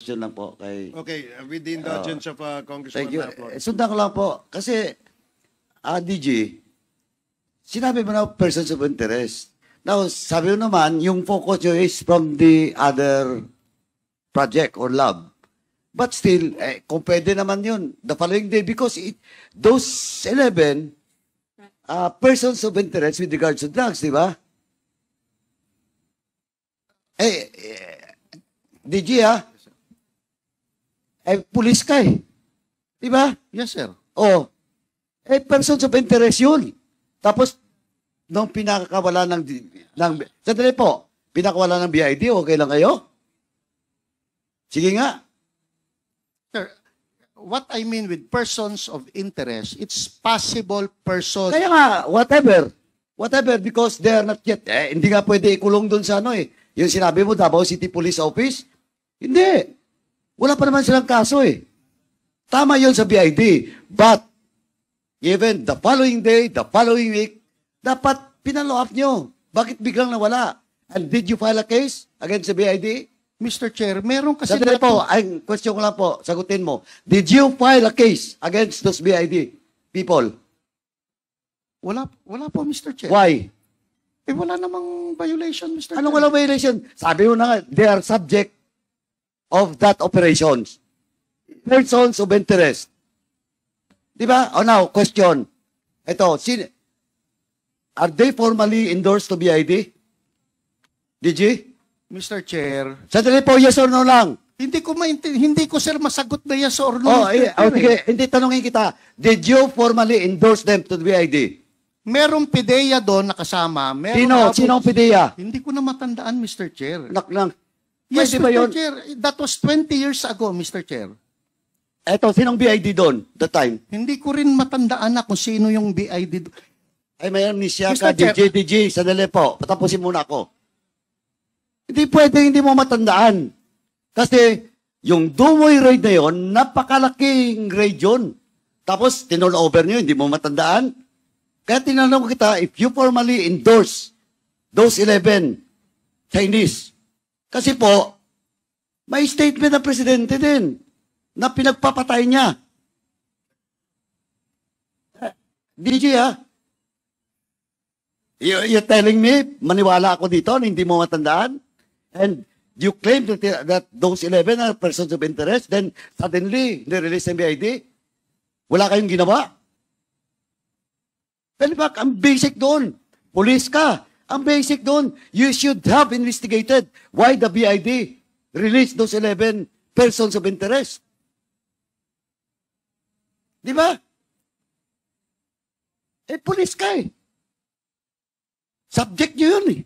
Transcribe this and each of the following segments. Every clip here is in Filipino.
Yun lang po kay... Okay, with the indulgence of Congressman Thank you. Flores. Sundan ko lang po. Kasi, DG, sinabi mo na persons of interest. Now, sabi mo naman, yung focus nyo is from the other project or lab. But still, kung pwede naman yun, the following day, because those 11 persons of interest with regards to drugs, di ba? DG, pulis ka Di ba? Yes, sir. Oh. Persons of interest yun. Tapos, nung pinakawala ng sandali po, pinakawala ng BID, okay lang kayo? Sige nga. Sir, what I mean with persons of interest, it's possible persons. Kaya nga, whatever. Whatever, because they are not yet, hindi nga pwede ikulong dun sa Yung sinabi mo, Davao City Police Office? Hindi. Wala pa naman silang kaso Tama yun sa BID. But, even the following day, the following week, dapat pinalo up nyo. Bakit biglang nawala? And did you file a case against the BID? Mr. Chair, meron kasi... Sandali po, ang question ko lang po, sagutin mo. Did you file a case against those BID people? Wala po, Mr. Chair. Why? Wala namang violation, Mr. Anong Chair. walang violation? Sabi mo na nga, they are subject of that operations. Persons of interest. Di ba? Oh, now, question. Ito, are they formally endorsed to BID? Did you? Mr. Chair, Sandali po, yes or no lang. hindi ko sir masagot na yes or no. Mr. Chair, Okay. Hindi, tanongin kita. Did you formally endorse them to the BID? Merong PIDEA doon nakasama. Sino ang PIDEA? Hindi ko na matandaan, Mr. Chair. Naknang. Yes, Pwede ba Mr. yun? Chair. That was 20 years ago, Mr. Chair. Eto, sinong BID doon, that time? Hindi ko rin matandaan na kung sino yung BID. Ay, may amnesia Mr. ka, Chair. DJ. Sandali po, patapusin muna ako. Hindi pwede, hindi mo matandaan. Kasi, yung Dumoy raid na yon, napakalaking raid yun. Tapos, tinol over nyo, hindi mo matandaan. Kaya tinanong ko kita, if you formally endorse those 11 Chinese, kasi po, may statement ng presidente din na pinagpapatay niya. DJ, You're telling me, maniwala ako dito na hindi mo matandaan? And you claim that those 11 are persons of interest, then suddenly, nirelease ng BID? Wala kayong ginawa? Pero bak, ang basic doon, police ka, ang basic doon, you should have investigated why the BID released those 11 persons of interest. Di ba? Police ka Subject nyo yun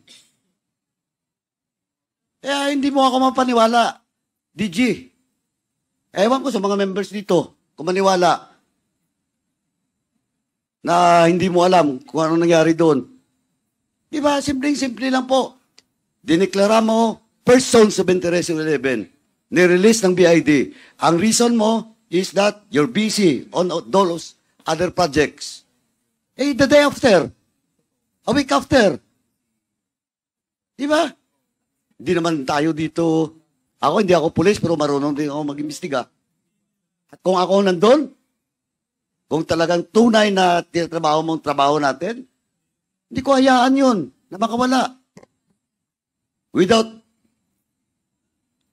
Kaya hindi mo ako mapaniwala. DG. Ewan ko sa mga members dito, kung maniwala na hindi mo alam kung ano nangyari doon. Di ba? Simpleng-simple lang po. Dineklara mo, persons of interest of 11. Nirelease ng BID. Ang reason mo is that you're busy on those other projects. The day after, a week after. Di ba? Hindi naman tayo dito. Hindi ako pulis, pero marunong din ako mag-imbestiga. At kung ako nandun, kung talagang tunay na tinatrabaho mong trabaho natin, hindi ko hayaan yun na makawala. Without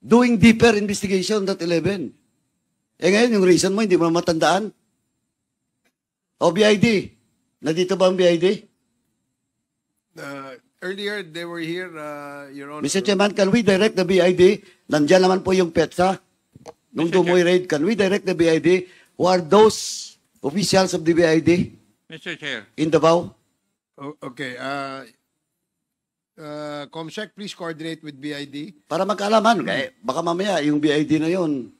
doing deeper investigation that 11. Ngayon, yung reason mo, hindi mo matandaan. O BID. Nandito ba ang BID? Earlier, they were here, Your Honor. Mr. Chairman, can we direct the BID? Nandiyan naman po yung PETSA. Nung Dumoy raid, can we direct the BID? Who are those officials of the BID Mr. Chair. in Davao? Okay. Comsec, please coordinate with BID. Para magkaalaman. Baka mamaya, yung BID na yun.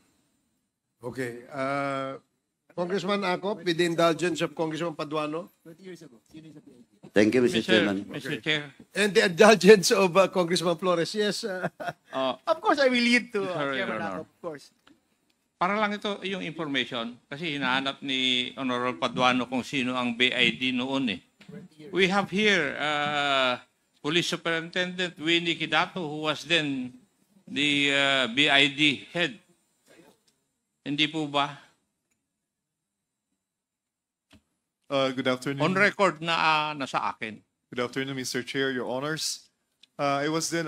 Okay. Congressman Acop, with the indulgence of Congressman Paduano. Thank you, Mr. Chairman. Mr. Chair. And the indulgence of Congressman Flores. Yes. Of course, I will lead to Sorry, Chairman Your Honor. Acop, of course. Para lang ito yung information kasi hinahanap ni Honorable Paduano kung sino ang BID noon We have here Police Superintendent Winnie Kidato who was then the BID head Hindi po ba? Good afternoon. On record na nasa akin. Good afternoon, Mr. Chair, Your Honors. I was then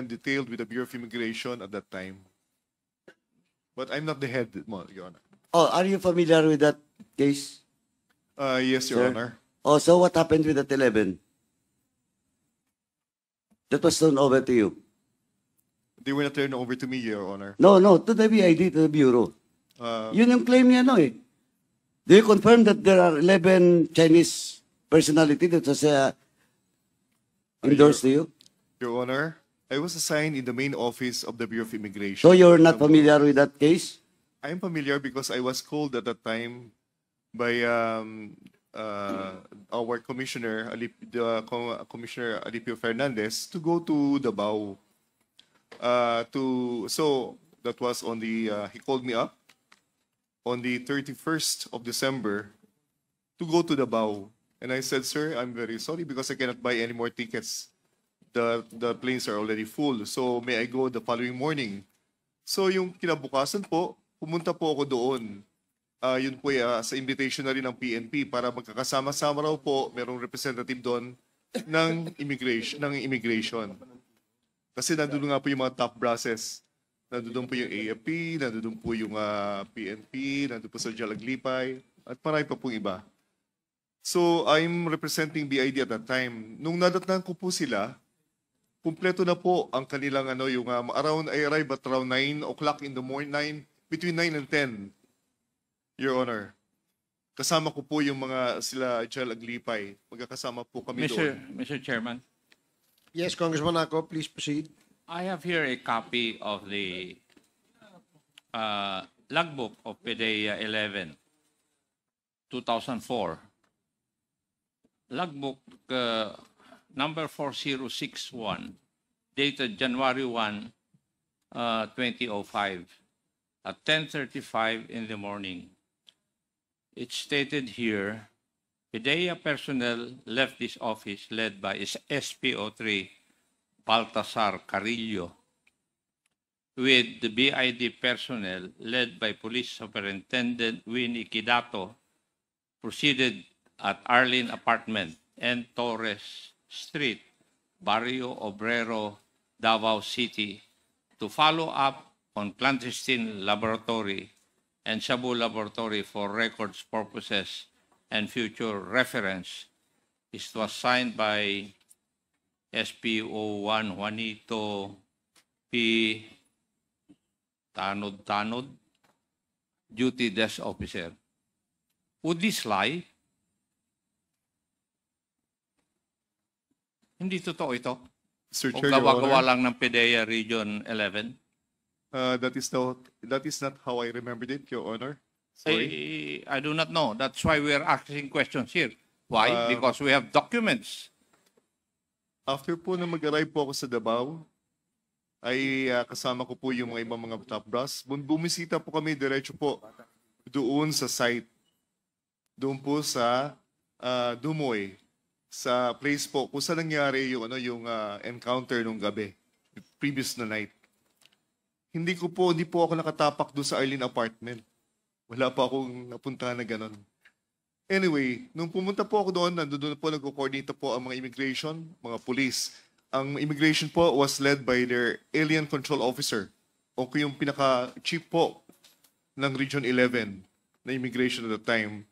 detailed with the Bureau of Immigration at that time. But I'm not the head, Your Honor. Oh, are you familiar with that case? Yes, Your Sir? Honor. Oh, so what happened with that 11? That was turned over to you. They were not turned over to me, Your Honor. No, to the BID, to the Bureau. Yun yung claim niya, no eh. Do you confirm that there are 11 Chinese personality that was endorsed to you? Your Honor, I was assigned in the main office of the Bureau of Immigration. So you're not familiar with that case? I'm familiar because I was called at that time by our commissioner, Commissioner Alipio Fernandez, to go to Davao. So that was on the, he called me up on the 31st of December to go to Davao. And I said, sir, I'm very sorry because I cannot buy any more tickets. The planes are already full. So may I go the following morning? So yung kinabukasan po, pumunta po ako doon. Yun po sa invitation na rin ng PNP para magkakasama-sama raw po, merong representative doon ng immigration. Kasi nandun nga po yung mga top brasses. Nandun po yung AFP, nandun po yung PNP, nandun po sa Jalaglipay, at marami pa pong iba. So, I'm representing BID at that time. Nung nadatnan ko po sila, kumpleto na po ang kanilang I arrived at around 9 o'clock in the morning, between 9 and 10, Your Honor. Kasama ko po yung mga sila Jalaglipay. Magkakasama po kami doon. Mr. Chairman, Yes, Congressman Akop, please proceed. I have here a copy of the logbook of PDEA 11, 2004. Logbook number 4061, dated January 1, 2005, at 10:35 in the morning. It's stated here, PDEA personnel left this office led by SPO3 Baltasar Carillo, with the BID personnel led by Police Superintendent Winnie Kidato, proceeded at Arlene Apartment and Torres Street, Barrio Obrero, Davao City, to follow up on clandestine laboratory and Shabu laboratory for records purposes and future reference. It was signed by SPO1 Juanito P. Tanod, Duty Desk Officer. Would this lie? Hindi totoo ito. Sir O Chair, Your gawa-gawa Honor, lang ng PDEA Region 11? that is not how I remembered it, Your Honor. Sorry. I do not know. That's why we are asking questions here. Why? Because we have documents. After po na mag-arrive po ako sa Davao, ay kasama ko po yung mga ibang mga top brass. Bumisita po kami diretso po doon sa site. Doon po sa Dumoy, sa place po kung saan nangyari yung encounter nung gabi, previous na night. Hindi po ako nakatapak doon sa Arlene Apartment. Wala pa akong napuntahan na ganon. Anyway, nung pumunta po ako doon, nandun po nagko-coordinate po ang mga immigration, mga police. Ang immigration po was led by their alien control officer o yung pinaka-chief po ng Region 11 na immigration at the time.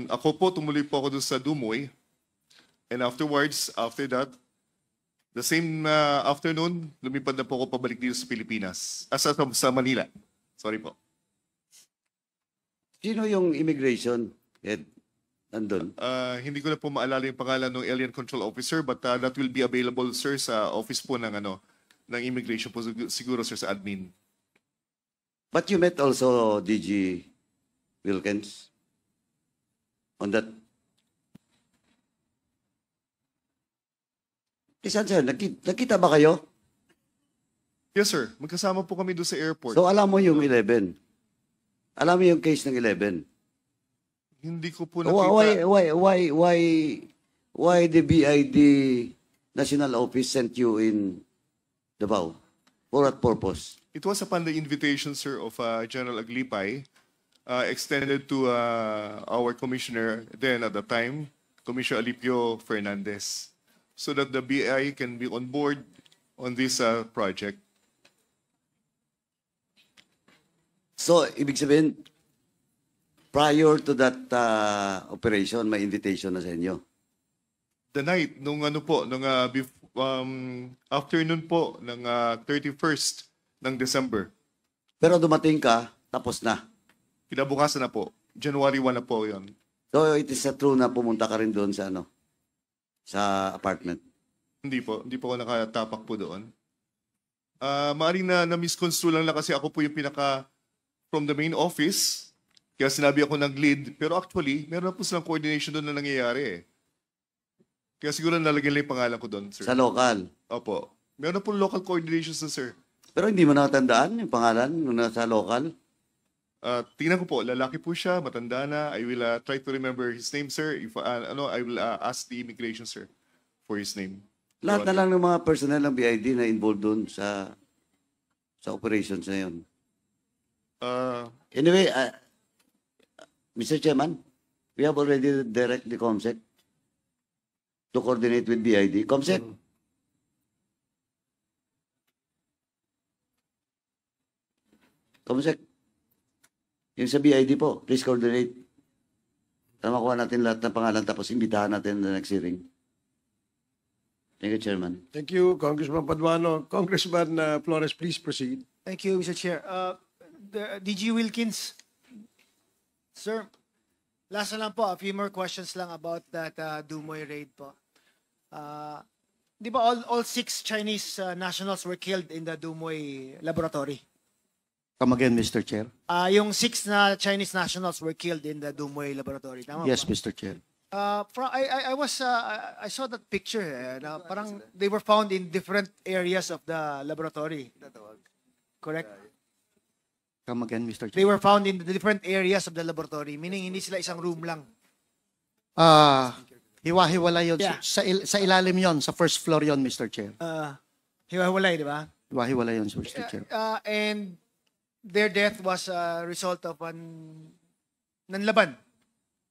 Ako po, tumuloy po ako doon sa Dumoy. And afterwards, after that, the same afternoon, lumipad na po ako pabalik dito sa Pilipinas. Sa Manila. Sorry po. Sino yung immigration head nandun? Hindi ko na po maalala yung pangalan ng alien control officer, but that will be available, sir, sa office po ng ng immigration po, siguro, sir, sa admin. But you met also DG Wilkins on that. Isan, sir, nakita ba kayo? Yes, sir. Magkasama po kami doon sa airport. So alam mo yung 11. Alam mo yung case ng 11. Hindi ko po nakita. Why the BID National Office sent you in Davao? For what purpose? It was upon the invitation, sir, of General Aglipay, extended to our commissioner then at the time, Commissioner Alipio Fernandez, so that the BI can be on board on this project. So, ibig sabihin, prior to that operation, may invitation na sa inyo. The night, nung ano po, nung afternoon po, ng 31st ng December. Pero dumating ka, tapos na. Kinabukasan na po. January 1 na po yon. So, it is true na pumunta ka rin doon sa sa apartment. Hindi po ako nakatapak po doon. Maaring na-misconstrue lang kasi ako po yung from the main office, kaya sinabi ako nag-lead, pero actually, meron na po silang coordination doon na nangyayari eh. Kaya siguro nalagyan lang yung pangalan ko doon, sir. Sa local. Opo. Meron na po local coordinations na, sir. Pero hindi mo nakatandaan yung pangalan nung nasa local? Tingnan ko po, lalaki po siya, matanda na. I will try to remember his name, sir. If I will ask the immigration, sir, for his name. Lahat na lang ng mga personnel ng BID na involved doon sa operations na yun. Anyway, Mr. Chairman, we have already direct the COMSEC to coordinate with BID. COMSEC? COMSEC? Yung sa BID po, please coordinate. Para makuha natin lahat ng pangalan tapos imbitahan natin the next hearing. Thank you, Chairman. Thank you, Congressman Paduano. Congressman Flores, please proceed. Thank you, Mr. Chair. DG Wilkins, sir, last na lang po, a few more questions lang about that Dumoy raid po. Di ba all 6 Chinese nationals were killed in the Dumoy laboratory? Come again, Mr. Chair. Yung 6 na Chinese nationals were killed in the Dumoy laboratory. Tama Yes, ba? Mr. Chair. I saw that picture na parang they were found in different areas of the laboratory. Correct? Come again, Mr. They Chair. were found in the different areas of the laboratory, meaning hindi sila isang room lang. Hiwa-hiwala yun. Yeah. Sa ilalim yon, sa first floor yon, Mr. Chair. Hiwa-hiwalay, di ba? Hiwa-hiwala yun, Mr. Chair. And their death was a result of nanlaban.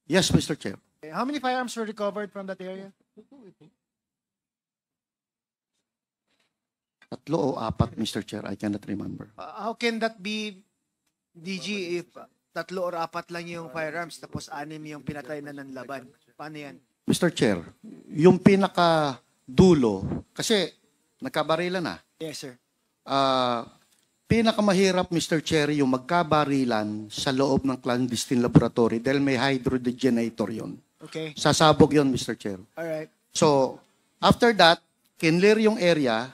Yes, Mr. Chair. How many firearms were recovered from that area? 3 o 4, Mr. Chair. I cannot remember. How can that be, DG, if 3 or 4 lang yung firearms tapos 6 yung pinatay na nanlaban? Paano yan? Mr. Chair, yung pinaka-dulo, kasi nagkabarilan na. Yes, sir. Pinakamahirap, Mr. Chair, yung magkabarilan sa loob ng clandestine laboratory dahil may hydrodegenator yon. Okay. Sasabog yon, Mr. Chair. Alright. So, after that, kinlear yung area.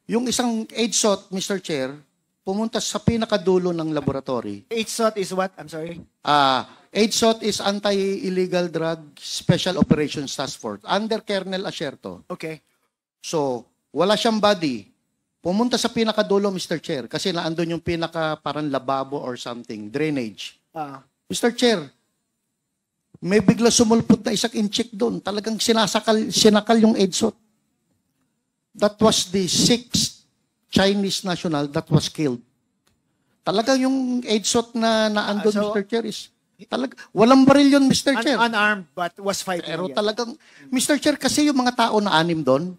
Yung isang AIDSOT, Mr. Chair, pumunta sa pinakadulo ng laboratory. HSOT is what? I'm sorry. AIDSOT is Anti-Illegal Drug Special Operations Task Force under Colonel Asierto. Okay. So, wala siyang body. Pumunta sa pinakadulo, Mr. Chair, kasi naandun yung pinaka parang lababo or something, drainage. Mr. Chair, may bigla sumulpot na isang incheck doon. Talagang sinakal yung AIDSOT. That was the 6th Chinese national that was killed. Talagang yung AIDSOT na naandun, So, Mr. Chair, is walang baril yun, Mr. Chair. Unarmed but was fighting. Pero yeah. talagang, Mr. Chair, kasi yung mga tao na 6 doon,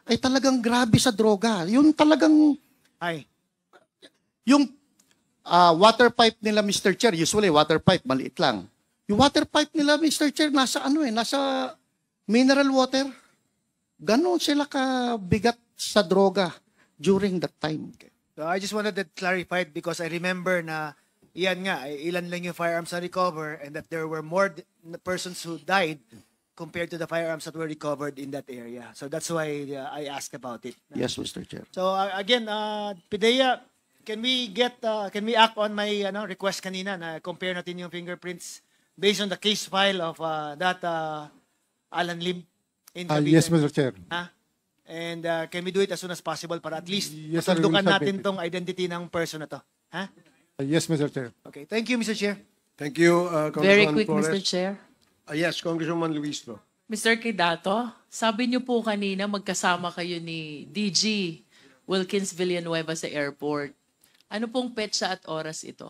ay talagang grabe sa droga. Yung talagang, Ay. yung water pipe nila, Mr. Chair, usually water pipe, maliit lang. Yung water pipe nila, Mr. Chair, nasa nasa mineral water. Ganon sila kabigat sa droga during that time. So I just wanted that clarified because I remember na iyan nga, ilan lang yung firearms na recover and that there were more persons who died compared to the firearms that were recovered in that area. So that's why I asked about it. Yes, Mr. Chair. So again, Pidea, can we act on my request kanina na compare natin yung fingerprints based on the case file of that Alan Lim in Cavite? Yes, Mr. Chair. And can we do it as soon as possible para at least Yes, sir, we will matuldukan submit natin it. tong identity ng person na to? Ha? Yes, Mr. Chair. Okay. Thank you, Mr. Chair. Thank you, Congressman Very quick, Flores. Mr. Chair. Yes, Congresswoman Luis. Mr. Kidato, sabi niyo po kanina magkasama kayo ni DG Wilkins Villanueva sa airport. Ano pong petsa at oras ito?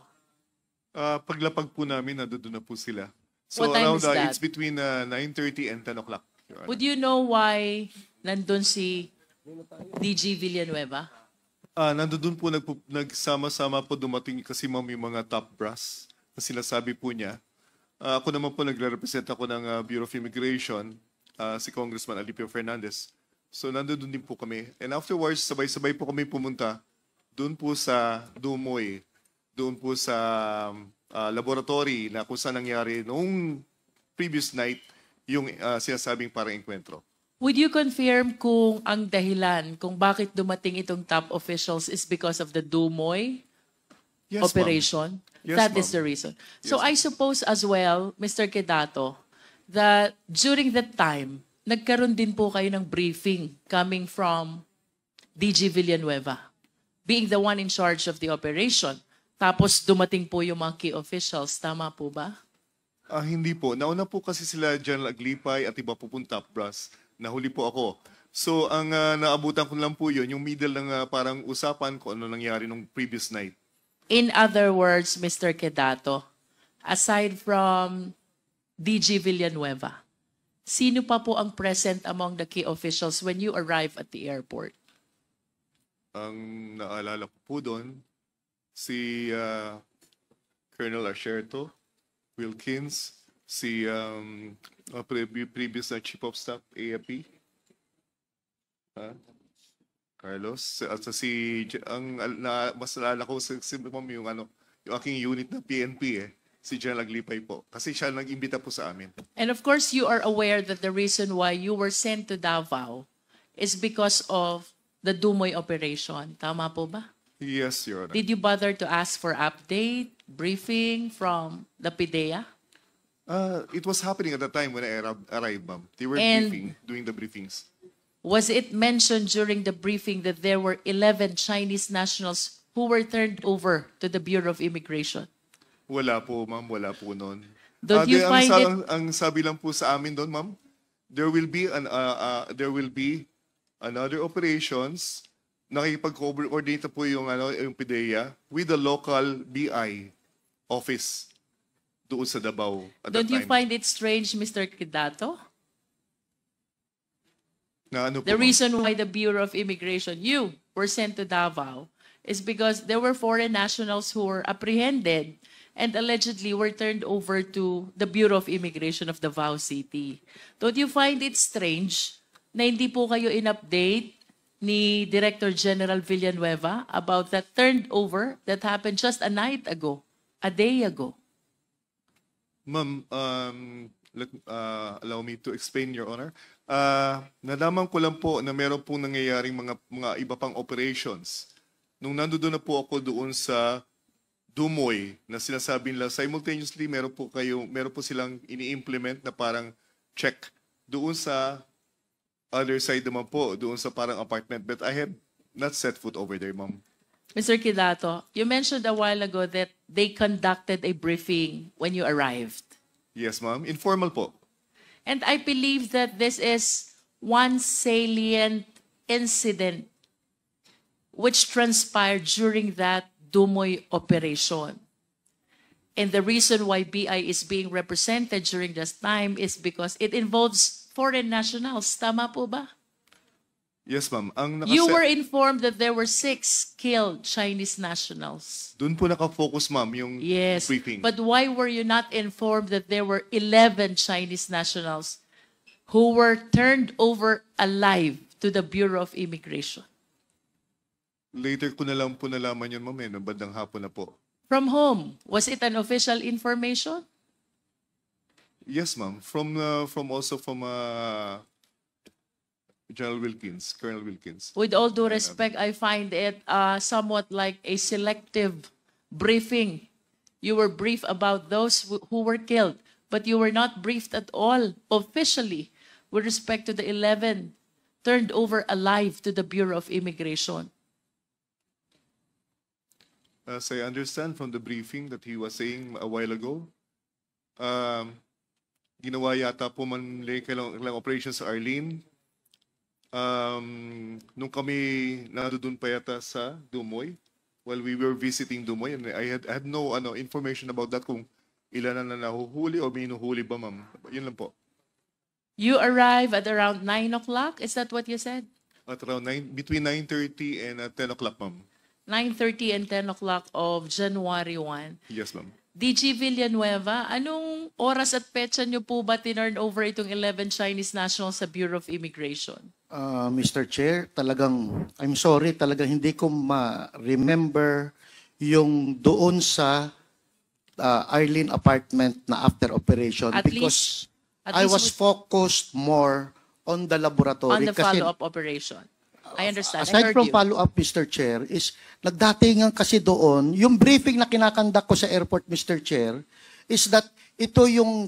Paglapag po namin, nandun na po sila. So What time around, is that? it's between 9:30 and 10 o'clock. Your Honor. Would you know why nandun si DG Villanueva? Nandun po nagsama-sama po dumating kasi ma'am yung mga top brass na sinasabi po niya. Ako naman po nagre-represent ako ng Bureau of Immigration, si Congressman Alipio Fernandez. So nandun din po kami. And afterwards, sabay-sabay po kami pumunta doon po sa Dumoy, doon po sa laboratory na kung saan nangyari noong previous night yung sinasabing parang enkwentro. Would you confirm kung ang dahilan kung bakit dumating itong top officials is because of the Dumoy Yes, ma'am. operation? Yes, That is ma'am. the reason. Yes, So I suppose as well, Mr. Quedato, that during that time, nagkaroon din po kayo ng briefing coming from DG Villanueva, being the one in charge of the operation. Tapos dumating po yung mga key officials. Tama po ba? Hindi po. Nauna po kasi sila General Aglipay at iba po pong top brass. Nahuli po ako. So ang naabutan ko lang po yun, yung middle ng parang usapan kung ano nangyari nung previous night. In other words, Mr. Quedato, aside from DG Villanueva, sino pa po ang present among the key officials when you arrive at the airport? Ang naalala ko po doon, si Colonel Asherto, Wilkins, si previous na Chief of Staff, AFP, Carlos, at mas naalala ko si ma'am yung yung aking unit na PNP si General Aglipay po. Kasi siya nag-imbita po sa amin. And of course, you are aware that the reason why you were sent to Davao is because of the Dumoy operation. Tama po ba? Yes, Your Honor. Did you bother to ask for update, briefing from the PIDEA? It was happening at the time when I arrived, ma'am. They were And- doing the briefings. Was it mentioned during the briefing that there were 11 Chinese nationals who were turned over to the Bureau of Immigration? Wala po, ma'am. Wala po noon. Don't you find it- ang sabi lang po sa amin doon, ma'am, there will be another operations. Nakipag-coordinate po yung yung PIDEA with the local BI office doon sa Davao at Don't that you time. find it strange, Mr. Quedato? Na ano po, The ma'am? reason why the Bureau of Immigration, you were sent to Davao, is because there were foreign nationals who were apprehended and allegedly were turned over to the Bureau of Immigration of Davao City. Don't you find it strange na hindi po kayo in-update ni Director General Villanueva about that turned over that happened just a night ago, a day ago? Ma'am, allow me to explain, Your Honor. Nalaman ko lang po na meron pong nangyayaring mga iba pang operations. Nung nandoon na po ako doon sa Dumoy, na sinasabi nila simultaneously meron po silang ini-implement na parang check doon sa other side naman po, doon sa parang apartment. But I have not set foot over there, ma'am. Mr. Quedato, you mentioned a while ago that they conducted a briefing when you arrived. Yes, ma'am. Informal po. And I believe that this is one salient incident which transpired during that Dumoy operation. And the reason why BI is being represented during this time is because it involves foreign nationals. Tama po ba? Yes, ma'am. Ang You were informed that there were 6 killed Chinese nationals. doon po nakafocus, ma'am, yung Yes. briefing. But why were you not informed that there were 11 Chinese nationals who were turned over alive to the Bureau of Immigration? Later ko na lang po nalaman yun, ma'am, nung bandang hapon na po. From whom? Was it an official information? Yes, ma'am. From General Wilkins, Colonel Wilkins. With all due respect, I find it somewhat like a selective briefing. You were briefed about those who were killed, but you were not briefed at all officially with respect to the 11 turned over alive to the Bureau of Immigration. As I understand from the briefing that he was saying a while ago, ginawa yata po man kailang operations sa Arlene. nung kami nandoon pa yata sa Dumoy, while we were visiting Dumoy, and I had no information about that, kung ilan na nahuhuli o may hinuhuli ba, ma'am. Yun lang po. You arrive at around 9 o'clock? Is that what you said? At around between 9:30 and 10 o'clock, ma'am. 9:30 and 10 o'clock of January 1. Yes, ma'am. DG Villanueva, anong oras at petsa niyo po ba tinurn over itong 11 Chinese nationals sa Bureau of Immigration? Mr. Chair, talagang, I'm sorry, talagang hindi ko ma-remember yung doon sa Arlene apartment na after operation At because least I was focused more on the laboratory. On the kasi follow-up operation. I understand. I aside heard from you. follow-up, Mr. Chair, is nagdatingan kasi doon, yung briefing na kinakandak ko sa airport, Mr. Chair, is that ito yung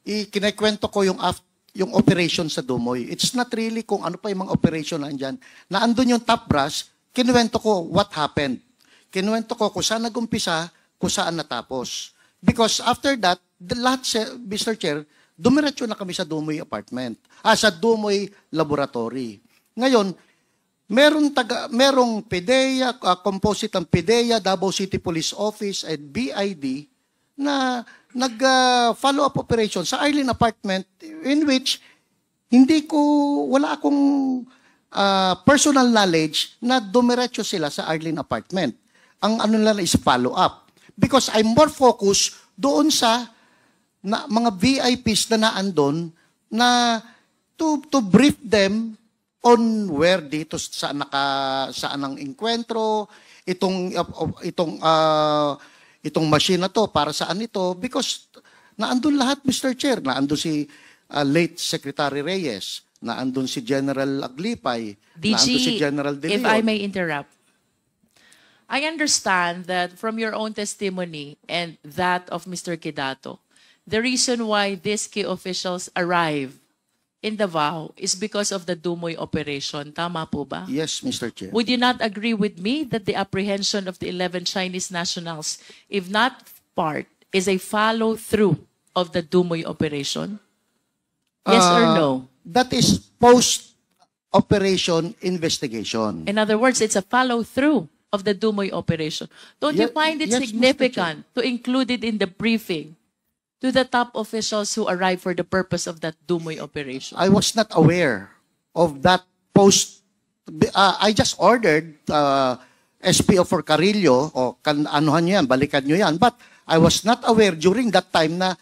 kinikwento ko yung operation sa Dumoy. It's not really kung ano pa yung mga operation na andyan. Na andun yung top brass, kinuwento ko what happened. Kinuwento ko kung saan nag-umpisa, kung saan natapos. Because after that, lahat, Mr. Chair, dumiretso na kami sa Dumoy apartment. Sa Dumoy laboratory. Ngayon, merong PDEA, composite ng PDEA, Davao City Police Office, at BID na nag-follow-up operation sa Arlene apartment in which wala akong personal knowledge na dumiretso sila sa Arlene apartment. Ang ano lang is follow-up. Because I'm more focused doon sa mga VIPs na naandun na to brief them on where dito saan ang enkwentro, itong machine na to, para saan ito, because naandun lahat, Mr. Chair. Naandun si late Secretary Reyes, naandun si General Aglipay, naandun si General De Leon. If I may interrupt, I understand that from your own testimony and that of Mr. Quedato, the reason why these key officials arrive in Davao is because of the Dumoy operation. Tama po ba? Yes, Mr. Chair. Would you not agree with me that the apprehension of the 11 Chinese nationals, if not part, is a follow-through of the Dumoy operation? Yes or no? That is post-operation investigation. In other words, it's a follow-through of the Dumoy operation. Don't you find it yes, Mr. significant to include it in the briefing to the top officials who arrived for the purpose of that Dumoy operation? I was not aware of that post. I just ordered SPO for Carillo, o anuhan nyo yan, balikan nyo yan. But I was not aware during that time na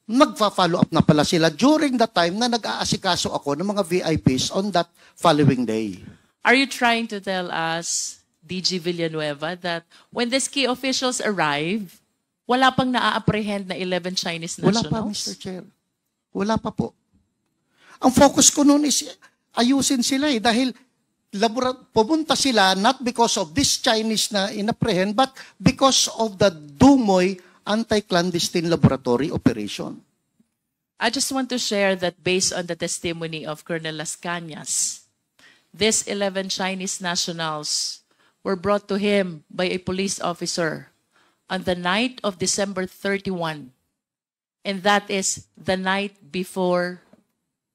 magfa-follow up na pala sila during that time na nag-aasikaso ako ng mga VIPs on that following day. Are you trying to tell us, DG Villanueva, that when these key officials arrive, wala pang naa-apprehend na 11 Chinese nationals? Wala pa, Mr. Chair. Wala pa po. Ang focus ko noon is ayusin sila dahil pumunta sila not because of this Chinese na inapprehend but because of the Dumoy anti-clandestine laboratory operation. I just want to share that based on the testimony of Colonel Las Cañas, these 11 Chinese nationals were brought to him by a police officer on the night of December 31. And that is the night before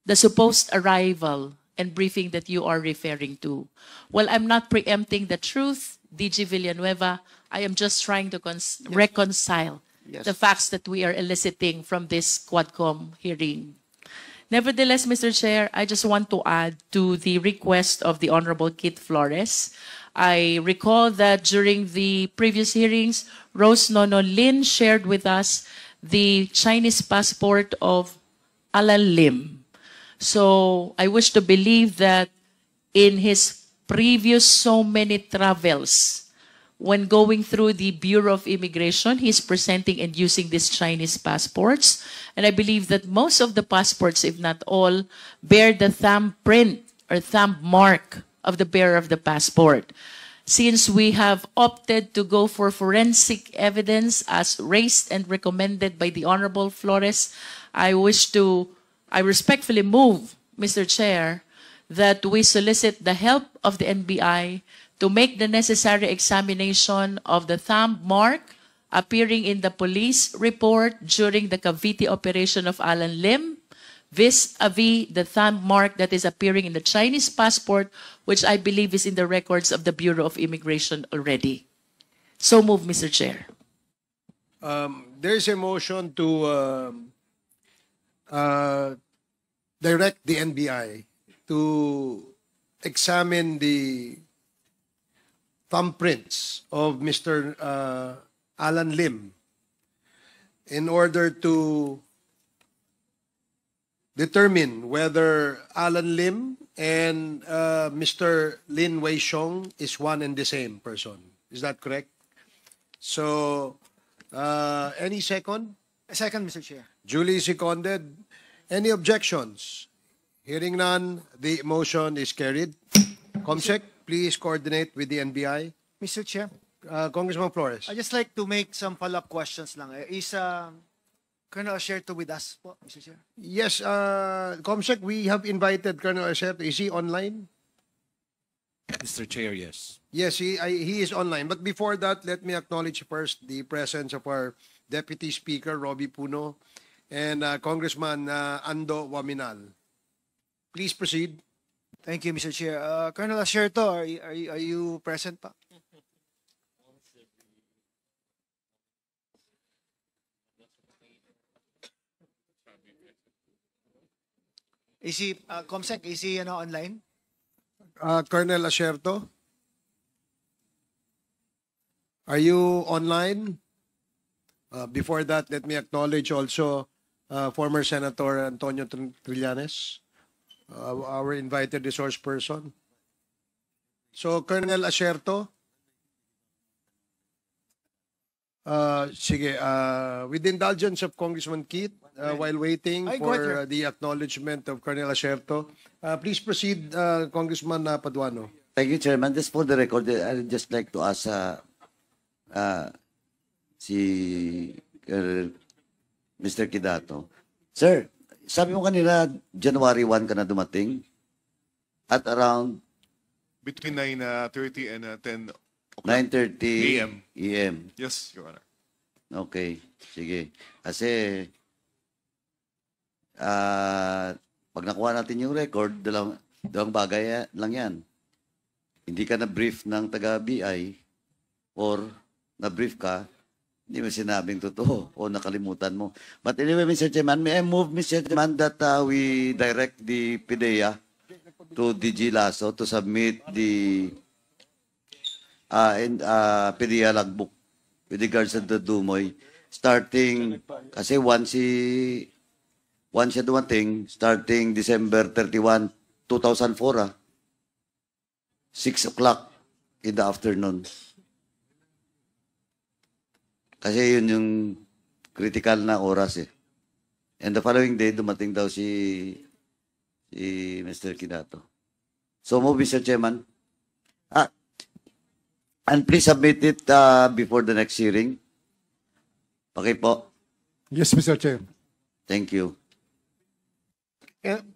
the supposed arrival and briefing that you are referring to. Well, I'm not preempting the truth, DG Villanueva. I am just trying to reconcile the facts that we are eliciting from this Quadcom hearing. Nevertheless, Mr. Chair, I just want to add to the request of the Honorable Kit Flores. I recall that during the previous hearings, Rose Nono Lin shared with us the Chinese passport of Alan Lim. So I wish to believe that in his previous so many travels, when going through the Bureau of Immigration, he's presenting and using these Chinese passports. And I believe that most of the passports, if not all, bear the thumbprint or thumb mark of the bearer of the passport. Since we have opted to go for forensic evidence as raised and recommended by the Honorable Flores, I respectfully move, Mr. Chair, that we solicit the help of the NBI to make the necessary examination of the thumb mark appearing in the police report during the Cavite operation of Alan Lim, vis-a-vis the thumb mark that is appearing in the Chinese passport, which I believe is in the records of the Bureau of Immigration already. So move, Mr. Chair. There's a motion to direct the NBI to examine the thumbprints of Mr. Alan Lim in order to determine whether Alan Lim and Mr. Lin Wei Xiong is one and the same person. Is that correct? So, any second? Second, Mr. Chair. Duly seconded. Any objections? Hearing none, the motion is carried. Comsec, please coordinate with the NBI. Mr. Chair, Congressman Flores. I'd just like to make some follow-up questions lang. Is Colonel Asherto with us po, Mr. Chair? Yes, Comsec, we have invited Colonel Asherto. Is he online? Mr. Chair, yes. Yes, he is online. But before that, let me acknowledge first the presence of our Deputy Speaker, Robbie Puno, and Congressman Ando Waminal. Please proceed. Thank you, Mr. Chair. Colonel Asherto, are you present pa? Is he, Comsec, is he online? Colonel Asherto, are you online? Before that, let me acknowledge also former Senator Antonio Trillanes, our invited resource person. So, Colonel Asherto, sige, with the indulgence of Congressman Keith, while waiting Ay, go ahead, for sir. the acknowledgement of Colonel Asherto, please proceed, Congressman Paduano. Thank you, Chairman. Just for the record, I'd just like to ask si Mr. Kidato. Sir, sabi mo kanina, January 1 ka na dumating at around Between 9:30 and 10 o'clock. 9:30 AM. AM. Yes, Your Honor. Okay, sige. Kasi, pag nakuha natin yung record, dalawang bagay lang yan. Hindi ka na-brief ng taga-BI or na-brief ka, hindi mo sinabing totoo o nakalimutan mo. But anyway, Mr. Chairman, may I move, Mr. Chairman, that we direct the PDEA to DG Lasso to submit the PDEA logbook with regards to the Dumoy, starting, kasi once siya dumating, starting December 31, 2004, 6 o'clock in the afternoon. Kasi yun yung critical na oras eh. And the following day, dumating daw si Mr. Kidato. So move, Mr. Chairman. And please submit it before the next hearing. Okay po. Yes, Mr. Chair. Thank you.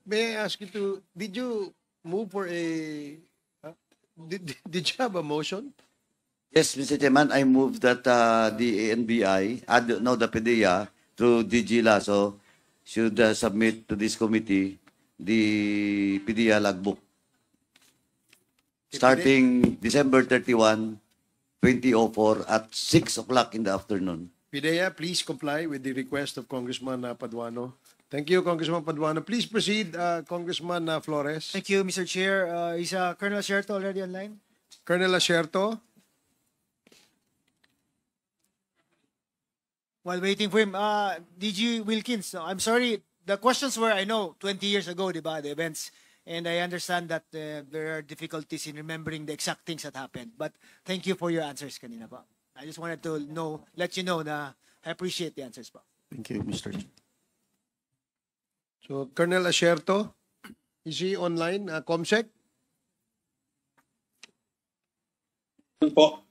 May I ask you did you move for did you have a motion? Yes, Mr. Chairman, I move that the ANBI, the PDEA, through DG Lasso, should submit to this committee the PDEA logbook. Starting December 31, 2004 at 6 o'clock in the afternoon. PDEA, please comply with the request of Congressman Paduano. Thank you, Congressman Paduano. Please proceed, Congressman Flores. Thank you, Mr. Chair. Is Colonel Asherto already online? Colonel Asherto. While waiting for him, DG Wilkins, I'm sorry, the questions were, I know, 20 years ago, diba, the events, and I understand that there are difficulties in remembering the exact things that happened. But thank you for your answers kanina pa. I just wanted to let you know na I appreciate the answers pa. Thank you, Mr. Chair. So, Colonel Asherto, is he online? Comsec? Po.